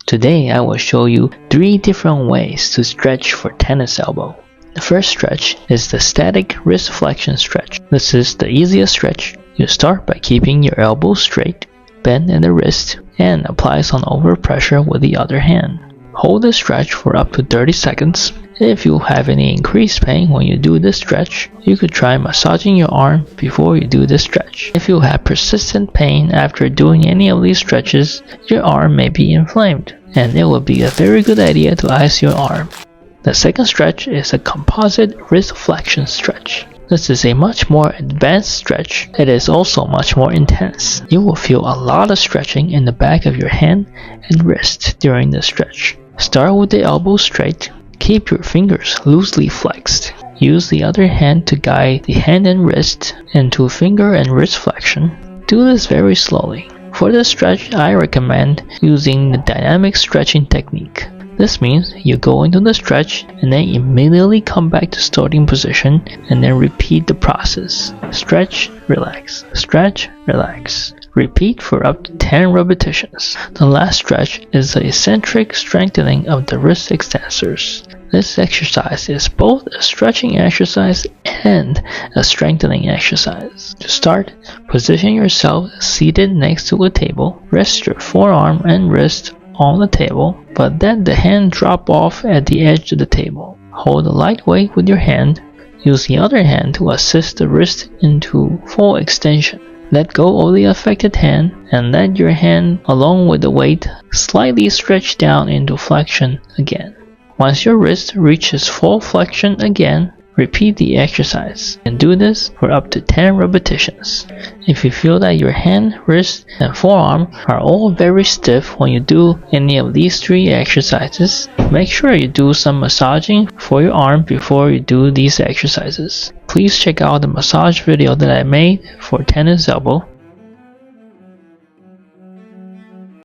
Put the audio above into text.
Today I will show you 3 different ways to stretch for tennis elbow. The first stretch is the static wrist flexion stretch. This is the easiest stretch. You start by keeping your elbow straight, bend in the wrist, and apply some overpressure with the other hand. Hold the stretch for up to 30 seconds. If you have any increased pain when you do this stretch, you could try massaging your arm before you do this stretch. If you have persistent pain after doing any of these stretches, your arm may be inflamed, and it will be a very good idea to ice your arm. The second stretch is a composite wrist flexion stretch. This is a much more advanced stretch. It is also much more intense. You will feel a lot of stretching in the back of your hand and wrist during the stretch. Start with the elbow straight. Keep your fingers loosely flexed. Use the other hand to guide the hand and wrist into finger and wrist flexion. Do this very slowly. For this stretch, I recommend using the dynamic stretching technique. This means you go into the stretch and then immediately come back to starting position and then repeat the process. Stretch, relax, stretch, relax. Repeat for up to 10 repetitions. The last stretch is the eccentric strengthening of the wrist extensors. This exercise is both a stretching exercise and a strengthening exercise. To start, position yourself seated next to a table. Rest your forearm and wrist on the table, but let the hand drop off at the edge of the table. Hold a light weight with your hand. Use the other hand to assist the wrist into full extension. Let go of the affected hand and let your hand, along with the weight, slightly stretch down into flexion again. Once your wrist reaches full flexion again, repeat the exercise and do this for up to 10 repetitions. If you feel that your hand, wrist, and forearm are all very stiff when you do any of these 3 exercises, make sure you do some massaging for your arm before you do these exercises. Please check out the massage video that I made for tennis elbow.